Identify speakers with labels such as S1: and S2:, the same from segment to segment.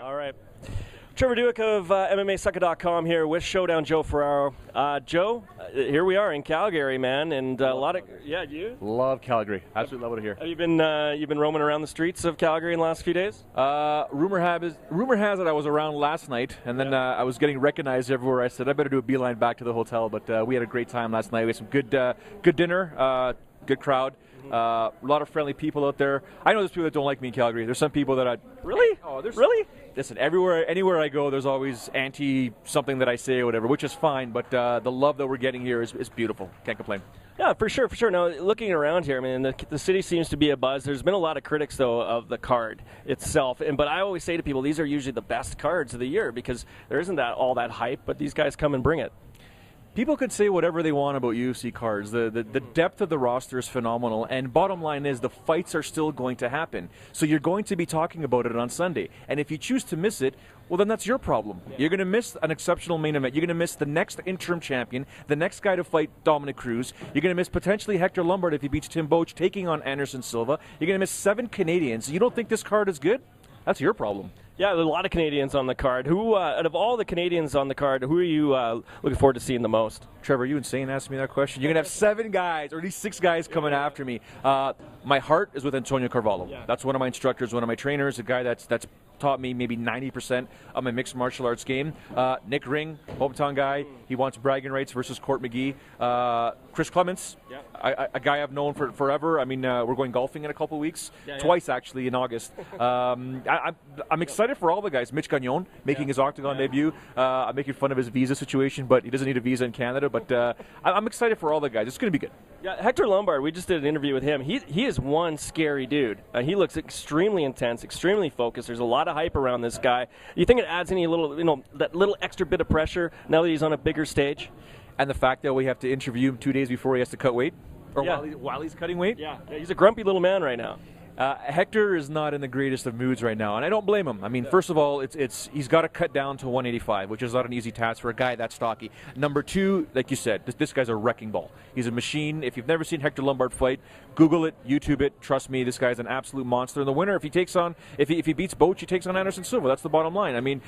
S1: All right. Trevor Duick of MMASucka.com here with Showdown Joe Ferraro. Joe, here we are in Calgary, man, and a lot of you
S2: love Calgary. Absolutely love it here.
S1: Have you been roaming around the streets of Calgary in the last few days?
S2: Rumor has it I was around last night, and then I was getting recognized everywhere. I said I better do a beeline back to the hotel, but we had a great time last night. We had some good dinner, good crowd. A lot of friendly people out there. I know there's people that don't like me in Calgary. There's some people that
S1: Really? Really?
S2: Listen, anywhere I go, there's always something that I say or whatever, which is fine. But the love that we're getting here is beautiful. Can't complain.
S1: Yeah, for sure. Now, looking around here, I mean, the city seems to be a buzz. There's been a lot of critics, though, of the card itself. But I always say to people, these are usually the best cards of the year because there isn't all that hype, but these guys come and bring it.
S2: People could say whatever they want about UFC cards. The depth of the roster is phenomenal, and bottom line is the fights are still going to happen. So you're going to be talking about it on Sunday. And if you choose to miss it, well, then that's your problem. Yeah. You're going to miss an exceptional main event. You're going to miss the next interim champion, the next guy to fight Dominic Cruz. You're going to miss potentially Hector Lombard if he beats Tim Boetsch, taking on Anderson Silva. You're going to miss 7 Canadians. You don't think this card is good? That's your problem.
S1: Yeah, there's a lot of Canadians on the card. Who, out of all the Canadians on the card, who are you looking forward to seeing the most?
S2: Trevor, are you insane asking me that question? You're going to have 7 guys, or at least 6 guys coming after me. My heart is with Antonio Carvalho. Yeah. That's one of my instructors, one of my trainers, a guy that's taught me maybe 90% of my mixed martial arts game. Nick Ring, hometown guy. He wants bragging rights versus Court McGee. Chris Clements, a guy I've known for forever. I mean, we're going golfing in a couple of weeks, twice actually in August. I'm excited for all the guys. Mitch Gagnon making his Octagon debut. I'm making fun of his visa situation, but he doesn't need a visa in Canada. But I'm excited for all the guys. It's going to be good.
S1: Yeah, Hector Lombard, we just did an interview with him. He is one scary dude. He looks extremely intense, extremely focused. There's a lot of hype around this guy. You think it adds any that little extra bit of pressure now that he's on a bigger stage?
S2: And the fact that we have to interview him 2 days before he has to cut weight? Or while he's cutting weight?
S1: Yeah, he's a grumpy little man right now.
S2: Hector is not in the greatest of moods right now, and I don't blame him. I mean, first of all, he's got to cut down to 185, which is not an easy task for a guy that stocky. Number 2, like you said, this guy's a wrecking ball. He's a machine. If you've never seen Hector Lombard fight, Google it, YouTube it. Trust me, this guy's an absolute monster. And the winner, if he beats Boetsch, he takes on Anderson Silva. That's the bottom line. I mean,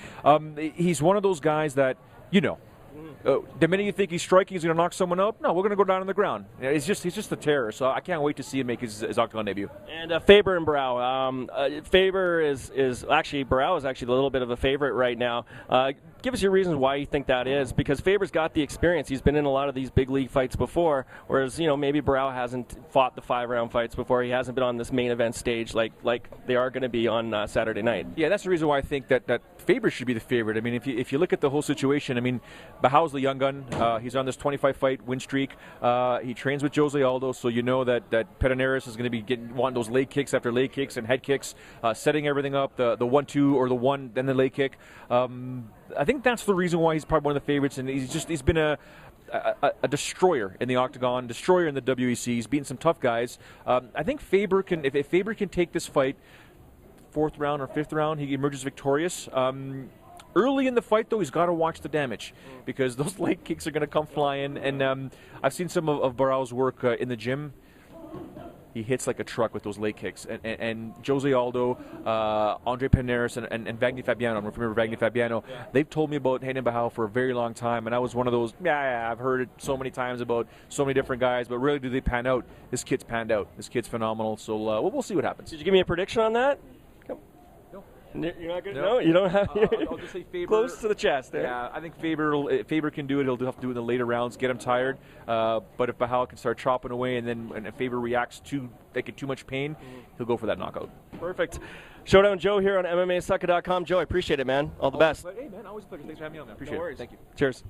S2: he's one of those guys that, the minute you think he's striking, he's going to knock someone out. No, we're going to go down on the ground. He's just a terror. So I can't wait to see him make his Octagon debut.
S1: And Faber and Barao. Faber is actually Barao is actually a little bit of a favorite right now. Give us your reasons why you think that is, because Faber's got the experience. He's been in a lot of these big league fights before, whereas maybe Barao hasn't fought the 5-round fights before. He hasn't been on this main event stage like they are going to be on Saturday night.
S2: Yeah, that's the reason why I think that Faber should be the favorite. I mean, if you look at the whole situation, I mean, Bahao's the young gun. He's on this 25-fight win streak. He trains with Jose Aldo, so you know that Pederneiras is going to be wanting those leg kicks after leg kicks and head kicks, setting everything up, the 1-2 or the 1, then the leg kick. I think that's the reason why he's probably one of the favorites, and he's been a destroyer in the Octagon, destroyer in the WEC. He's beaten some tough guys. I think Faber can, if Faber can take this fight 4th round or 5th round, he emerges victorious. Early in the fight, though, he's got to watch the damage because those leg kicks are going to come flying. And I've seen some of Barao's work in the gym. He hits like a truck with those leg kicks. And Jose Aldo, Andre Pederneiras, and Wagner Fabiano, I don't know if you remember Wagner Fabiano, they've told me about Hayden Bahao for a very long time. And I was one of those, I've heard it so many times about so many different guys, but really do they pan out? This kid's panned out. This kid's phenomenal. So we'll see what happens.
S1: Did you give me a prediction on that? You're not gonna, no, you don't have.
S2: I'll just say Faber.
S1: Close to the chest. There.
S2: Yeah, I think Faber can do it. He'll have to do it in the later rounds, get him tired. But if Bahao can start chopping away, and if Faber reacts to too much pain, he'll go for that knockout.
S1: Perfect. Showdown Joe here on MMASucka.com. Joe, I appreciate it, man. All the best.
S2: Hey, man, always a pleasure. Thanks for having me on. I appreciate it. Thank you.
S1: Cheers.